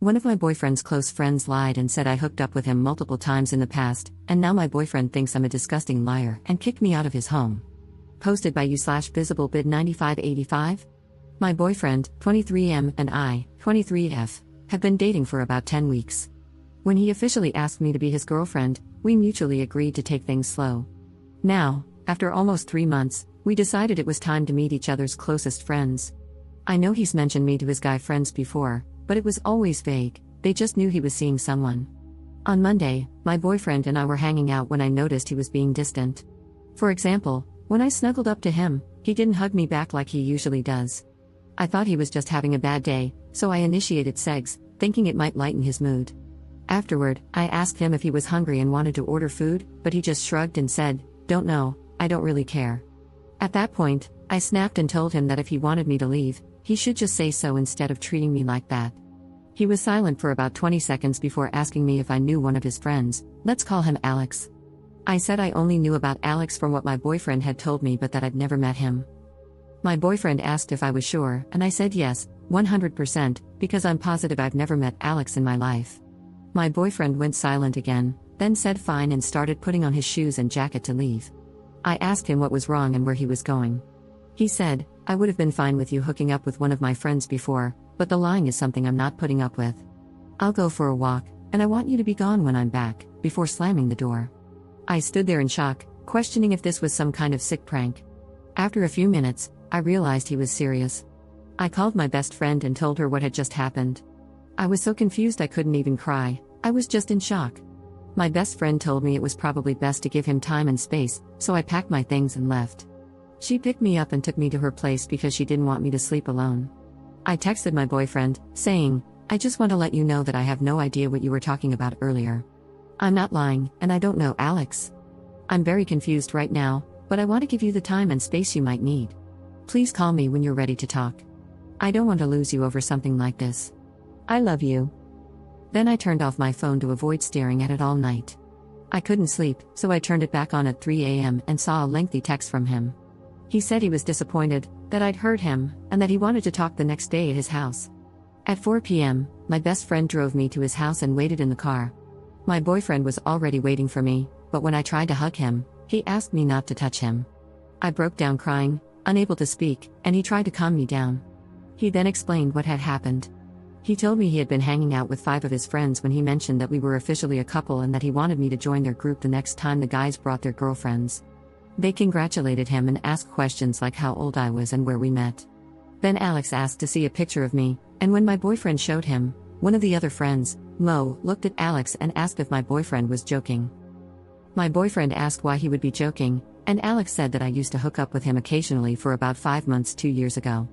One of my boyfriend's close friends lied and said I hooked up with him multiple times in the past, and now my boyfriend thinks I'm a disgusting liar and kicked me out of his home. Posted by you/visiblebid9585. My boyfriend, 23M, and I, 23F, have been dating for about 10 weeks. When he officially asked me to be his girlfriend, we mutually agreed to take things slow. Now, after almost 3 months, we decided it was time to meet each other's closest friends. I know he's mentioned me to his guy friends before, but it was always vague, they just knew he was seeing someone. On Monday, my boyfriend and I were hanging out when I noticed he was being distant. For example, when I snuggled up to him, he didn't hug me back like he usually does. I thought he was just having a bad day, so I initiated sex, thinking it might lighten his mood. Afterward, I asked him if he was hungry and wanted to order food, but he just shrugged and said, "Don't know, I don't really care." At that point, I snapped and told him that if he wanted me to leave, he should just say so instead of treating me like that. He was silent for about 20 seconds before asking me if I knew one of his friends, let's call him Alex. I said I only knew about Alex from what my boyfriend had told me but that I'd never met him. My boyfriend asked if I was sure, and I said yes, 100%, because I'm positive I've never met Alex in my life. My boyfriend went silent again, then said fine and started putting on his shoes and jacket to leave. I asked him what was wrong and where he was going. He said, "I would have been fine with you hooking up with one of my friends before, but the lying is something I'm not putting up with. I'll go for a walk, and I want you to be gone when I'm back," before slamming the door. I stood there in shock, questioning if this was some kind of sick prank. After a few minutes, I realized he was serious. I called my best friend and told her what had just happened. I was so confused I couldn't even cry, I was just in shock. My best friend told me it was probably best to give him time and space, so I packed my things and left. She picked me up and took me to her place because she didn't want me to sleep alone. I texted my boyfriend, saying, "I just want to let you know that I have no idea what you were talking about earlier. I'm not lying, and I don't know Alex. I'm very confused right now, but I want to give you the time and space you might need. Please call me when you're ready to talk. I don't want to lose you over something like this. I love you." Then I turned off my phone to avoid staring at it all night. I couldn't sleep, so I turned it back on at 3 a.m. and saw a lengthy text from him. He said he was disappointed, that I'd hurt him, and that he wanted to talk the next day at his house. At 4 p.m., my best friend drove me to his house and waited in the car. My boyfriend was already waiting for me, but when I tried to hug him, he asked me not to touch him. I broke down crying, unable to speak, and he tried to calm me down. He then explained what had happened. He told me he had been hanging out with 5 of his friends when he mentioned that we were officially a couple and that he wanted me to join their group the next time the guys brought their girlfriends. They congratulated him and asked questions like how old I was and where we met. Then Alex asked to see a picture of me, and when my boyfriend showed him, one of the other friends, Mo, looked at Alex and asked if my boyfriend was joking. My boyfriend asked why he would be joking, and Alex said that I used to hook up with him occasionally for about 5 months 2 years ago.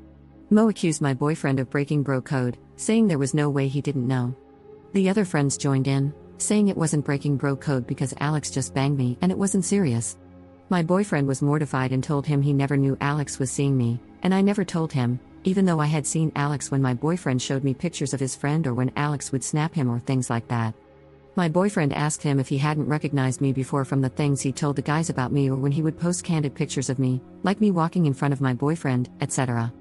Mo accused my boyfriend of breaking bro code, saying there was no way he didn't know. The other friends joined in, saying it wasn't breaking bro code because Alex just banged me and it wasn't serious. My boyfriend was mortified and told him he never knew Alex was seeing me, and I never told him, even though I had seen Alex when my boyfriend showed me pictures of his friend or when Alex would snap him or things like that. My boyfriend asked him if he hadn't recognized me before from the things he told the guys about me or when he would post candid pictures of me, like me walking in front of my boyfriend, etc.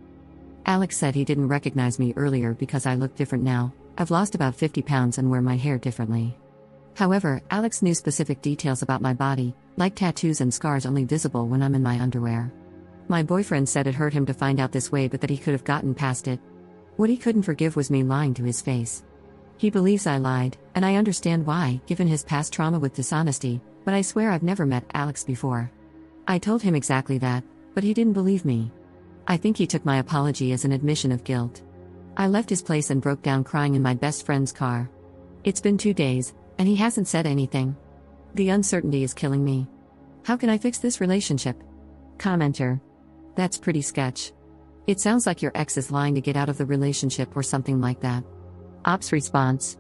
Alex said he didn't recognize me earlier because I look different now. I've lost about 50 pounds and wear my hair differently. However, Alex knew specific details about my body, like tattoos and scars only visible when I'm in my underwear. My boyfriend said it hurt him to find out this way but that he could have gotten past it. What he couldn't forgive was me lying to his face. He believes I lied, and I understand why, given his past trauma with dishonesty, but I swear I've never met Alex before. I told him exactly that, but he didn't believe me. I think he took my apology as an admission of guilt. I left his place and broke down crying in my best friend's car. It's been 2 days, and he hasn't said anything. The uncertainty is killing me. How can I fix this relationship? Commenter. That's pretty sketch. It sounds like your ex is lying to get out of the relationship or something like that. Ops response.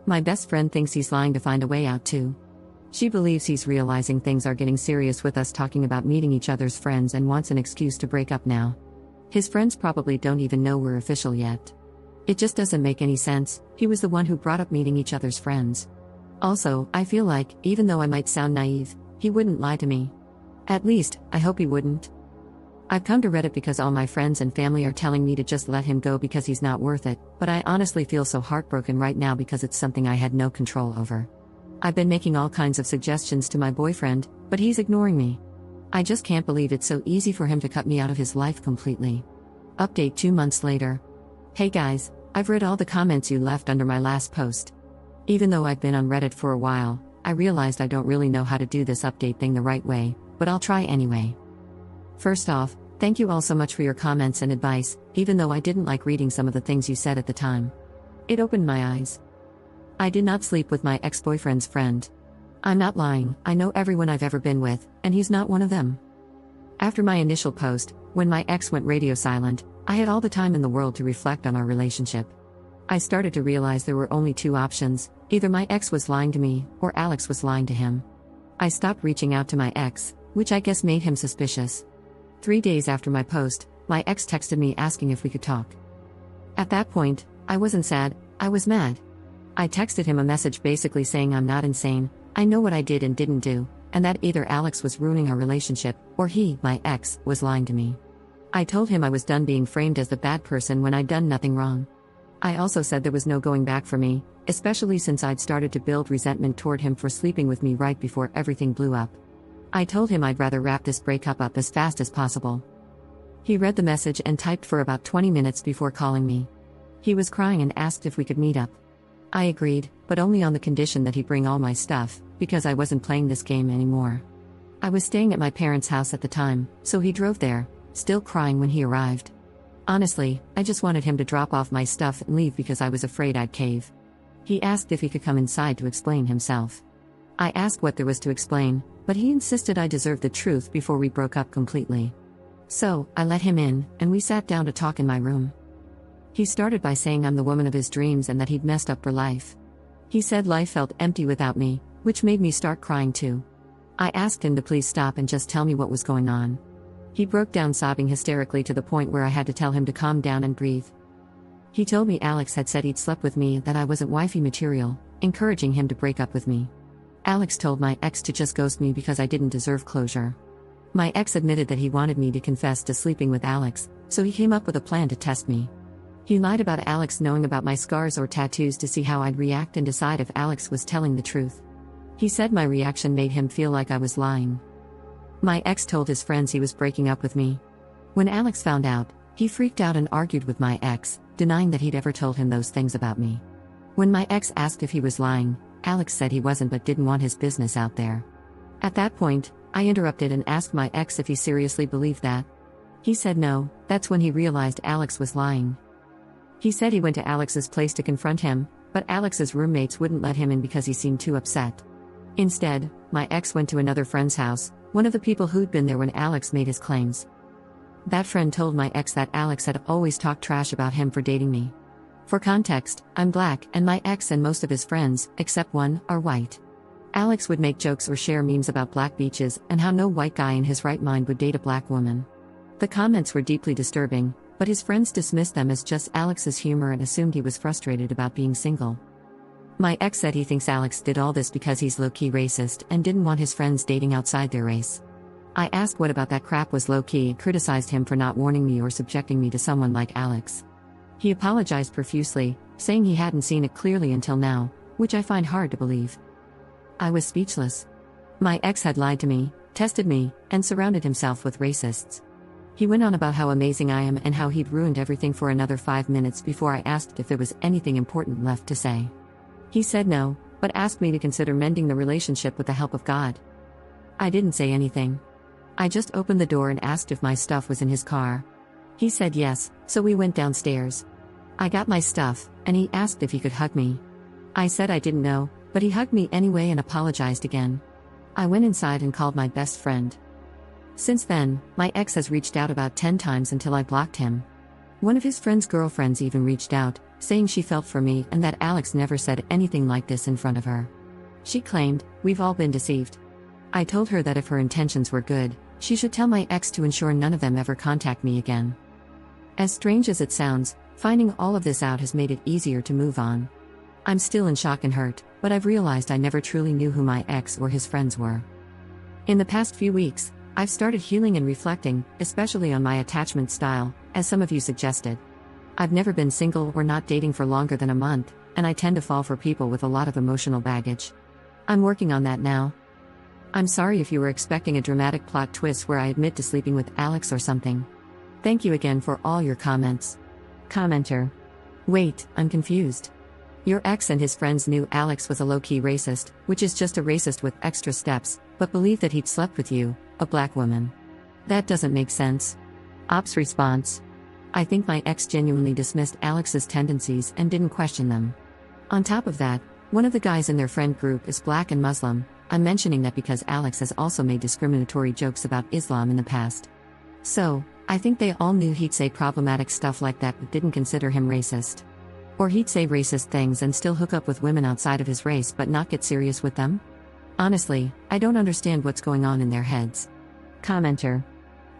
My best friend thinks he's lying to find a way out too. She believes he's realizing things are getting serious with us talking about meeting each other's friends and wants an excuse to break up now. His friends probably don't even know we're official yet. It just doesn't make any sense, he was the one who brought up meeting each other's friends. Also, I feel like, even though I might sound naive, he wouldn't lie to me. At least, I hope he wouldn't. I've come to Reddit because all my friends and family are telling me to just let him go because he's not worth it, but I honestly feel so heartbroken right now because it's something I had no control over. I've been making all kinds of suggestions to my boyfriend, but he's ignoring me. I just can't believe it's so easy for him to cut me out of his life completely. Update 2 months later. Hey guys, I've read all the comments you left under my last post. Even though I've been on Reddit for a while, I realized I don't really know how to do this update thing the right way, but I'll try anyway. First off, thank you all so much for your comments and advice, even though I didn't like reading some of the things you said at the time. It opened my eyes. I did not sleep with my ex-boyfriend's friend. I'm not lying, I know everyone I've ever been with, and he's not one of them. After my initial post, when my ex went radio silent, I had all the time in the world to reflect on our relationship. I started to realize there were only 2 options, either my ex was lying to me, or Alex was lying to him. I stopped reaching out to my ex, which I guess made him suspicious. 3 days after my post, my ex texted me asking if we could talk. At that point, I wasn't sad, I was mad. I texted him a message basically saying I'm not insane, I know what I did and didn't do, and that either Alex was ruining our relationship, or he, my ex, was lying to me. I told him I was done being framed as the bad person when I'd done nothing wrong. I also said there was no going back for me, especially since I'd started to build resentment toward him for sleeping with me right before everything blew up. I told him I'd rather wrap this breakup up as fast as possible. He read the message and typed for about 20 minutes before calling me. He was crying and asked if we could meet up. I agreed, but only on the condition that he bring all my stuff, because I wasn't playing this game anymore. I was staying at my parents' house at the time, so he drove there, still crying when he arrived. Honestly, I just wanted him to drop off my stuff and leave because I was afraid I'd cave. He asked if he could come inside to explain himself. I asked what there was to explain, but he insisted I deserved the truth before we broke up completely. So, I let him in, and we sat down to talk in my room. He started by saying I'm the woman of his dreams and that he'd messed up for life. He said life felt empty without me, which made me start crying too. I asked him to please stop and just tell me what was going on. He broke down sobbing hysterically to the point where I had to tell him to calm down and breathe. He told me Alex had said he'd slept with me and that I wasn't wifey material, encouraging him to break up with me. Alex told my ex to just ghost me because I didn't deserve closure. My ex admitted that he wanted me to confess to sleeping with Alex, so he came up with a plan to test me. He lied about Alex knowing about my scars or tattoos to see how I'd react and decide if Alex was telling the truth. He said my reaction made him feel like I was lying. My ex told his friends he was breaking up with me. When Alex found out, he freaked out and argued with my ex, denying that he'd ever told him those things about me. When my ex asked if he was lying, Alex said he wasn't but didn't want his business out there. At that point, I interrupted and asked my ex if he seriously believed that. He said no. That's when he realized Alex was lying. He said he went to Alex's place to confront him, but Alex's roommates wouldn't let him in because he seemed too upset. Instead, my ex went to another friend's house, one of the people who'd been there when Alex made his claims. That friend told my ex that Alex had always talked trash about him for dating me. For context, I'm black, and my ex and most of his friends, except one, are white. Alex would make jokes or share memes about black beaches and how no white guy in his right mind would date a black woman. The comments were deeply disturbing, but his friends dismissed them as just Alex's humor and assumed he was frustrated about being single. My ex said he thinks Alex did all this because he's low-key racist and didn't want his friends dating outside their race. I asked what about that crap was low-key and criticized him for not warning me or subjecting me to someone like Alex. He apologized profusely, saying he hadn't seen it clearly until now, which I find hard to believe. I was speechless. My ex had lied to me, tested me, and surrounded himself with racists. He went on about how amazing I am and how he'd ruined everything for another 5 minutes before I asked if there was anything important left to say. He said no, but asked me to consider mending the relationship with the help of God. I didn't say anything. I just opened the door and asked if my stuff was in his car. He said yes, so we went downstairs. I got my stuff, and he asked if he could hug me. I said I didn't know, but he hugged me anyway and apologized again. I went inside and called my best friend. Since then, my ex has reached out about 10 times until I blocked him. One of his friend's girlfriends even reached out, saying she felt for me and that Alex never said anything like this in front of her. She claimed, "We've all been deceived." I told her that if her intentions were good, she should tell my ex to ensure none of them ever contact me again. As strange as it sounds, finding all of this out has made it easier to move on. I'm still in shock and hurt, but I've realized I never truly knew who my ex or his friends were. In the past few weeks, I've started healing and reflecting, especially on my attachment style, as some of you suggested. I've never been single or not dating for longer than a month, and I tend to fall for people with a lot of emotional baggage. I'm working on that now. I'm sorry if you were expecting a dramatic plot twist where I admit to sleeping with Alex or something. Thank you again for all your comments. Commenter. Wait, I'm confused. Your ex and his friends knew Alex was a low-key racist, which is just a racist with extra steps, but believed that he'd slept with you, a black woman. That doesn't make sense. Ops response. I think my ex genuinely dismissed Alex's tendencies and didn't question them. On top of that, one of the guys in their friend group is black and Muslim. I'm mentioning that because Alex has also made discriminatory jokes about Islam in the past. So, I think they all knew he'd say problematic stuff like that but didn't consider him racist. Or he'd say racist things and still hook up with women outside of his race but not get serious with them? Honestly, I don't understand what's going on in their heads. Commenter.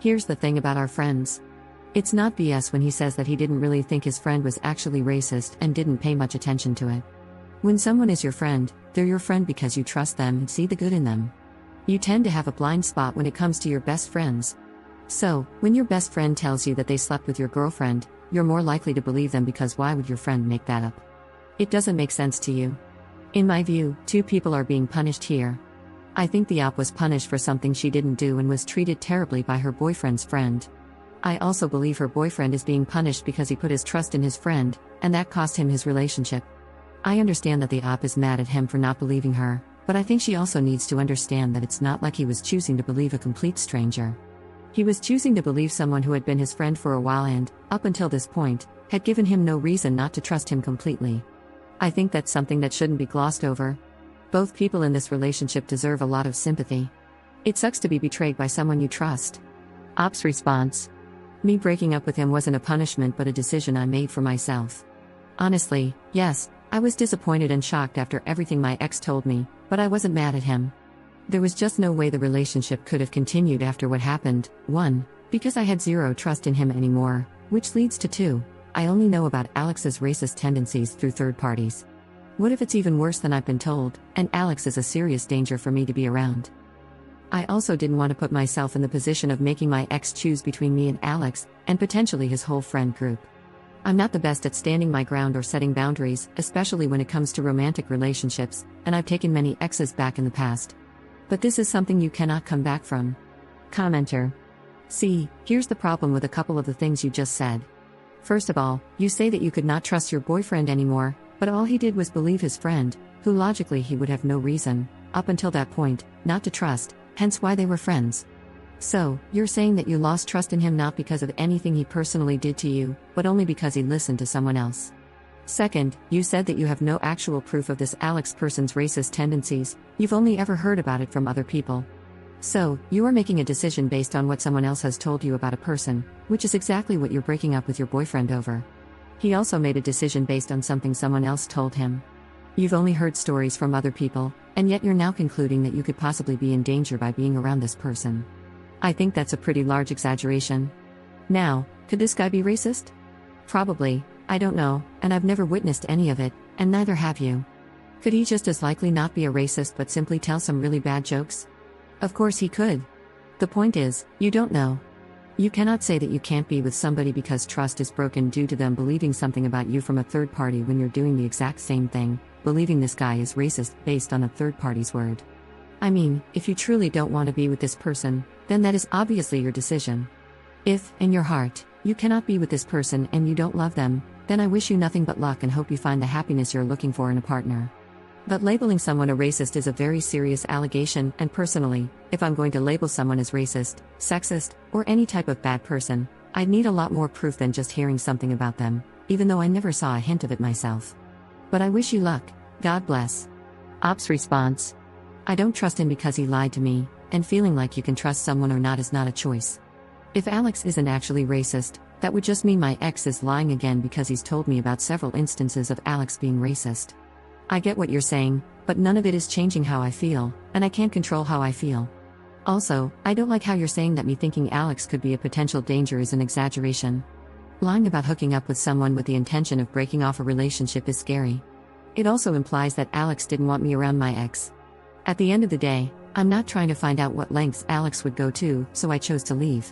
Here's the thing about our friends. It's not BS when he says that he didn't really think his friend was actually racist and didn't pay much attention to it. When someone is your friend, they're your friend because you trust them and see the good in them. You tend to have a blind spot when it comes to your best friends. So, when your best friend tells you that they slept with your girlfriend, you're more likely to believe them because why would your friend make that up? It doesn't make sense to you. In my view, two people are being punished here. I think the op was punished for something she didn't do and was treated terribly by her boyfriend's friend. I also believe her boyfriend is being punished because he put his trust in his friend, and that cost him his relationship. I understand that the op is mad at him for not believing her, but I think she also needs to understand that it's not like he was choosing to believe a complete stranger. He was choosing to believe someone who had been his friend for a while and, up until this point, had given him no reason not to trust him completely. I think that's something that shouldn't be glossed over. Both people in this relationship deserve a lot of sympathy. It sucks to be betrayed by someone you trust. Op's response. Me breaking up with him wasn't a punishment but a decision I made for myself. Honestly, yes, I was disappointed and shocked after everything my ex told me, but I wasn't mad at him. There was just no way the relationship could have continued after what happened. 1. Because I had zero trust in him anymore, which leads to 2. I only know about Alex's racist tendencies through third parties. What if it's even worse than I've been told, and Alex is a serious danger for me to be around? I also didn't want to put myself in the position of making my ex choose between me and Alex, and potentially his whole friend group. I'm not the best at standing my ground or setting boundaries, especially when it comes to romantic relationships, and I've taken many exes back in the past. But this is something you cannot come back from. Commenter. See, here's the problem with a couple of the things you just said. First of all, you say that you could not trust your boyfriend anymore, but all he did was believe his friend, who logically he would have no reason, up until that point, not to trust, hence why they were friends. So, you're saying that you lost trust in him not because of anything he personally did to you, but only because he listened to someone else. Second, you said that you have no actual proof of this Alex person's racist tendencies, you've only ever heard about it from other people. So, you are making a decision based on what someone else has told you about a person, which is exactly what you're breaking up with your boyfriend over. He also made a decision based on something someone else told him. You've only heard stories from other people, and yet you're now concluding that you could possibly be in danger by being around this person. I think that's a pretty large exaggeration. Now, could this guy be racist? Probably. I don't know, and I've never witnessed any of it, and neither have you. Could he just as likely not be a racist but simply tell some really bad jokes? Of course he could. The point is, you don't know. You cannot say that you can't be with somebody because trust is broken due to them believing something about you from a third party when you're doing the exact same thing, believing this guy is racist based on a third party's word. I mean, if you truly don't want to be with this person, then that is obviously your decision. If, in your heart, you cannot be with this person and you don't love them, then I wish you nothing but luck and hope you find the happiness you're looking for in a partner. But labeling someone a racist is a very serious allegation, and personally, if I'm going to label someone as racist, sexist, or any type of bad person, I'd need a lot more proof than just hearing something about them, even though I never saw a hint of it myself. But I wish you luck, God bless. Op's response. I don't trust him because he lied to me, and feeling like you can trust someone or not is not a choice. If Alex isn't actually racist, that would just mean my ex is lying again because he's told me about several instances of Alex being racist. I get what you're saying, but none of it is changing how I feel, and I can't control how I feel. Also, I don't like how you're saying that me thinking Alex could be a potential danger is an exaggeration. Lying about hooking up with someone with the intention of breaking off a relationship is scary. It also implies that Alex didn't want me around my ex. At the end of the day, I'm not trying to find out what lengths Alex would go to, so I chose to leave.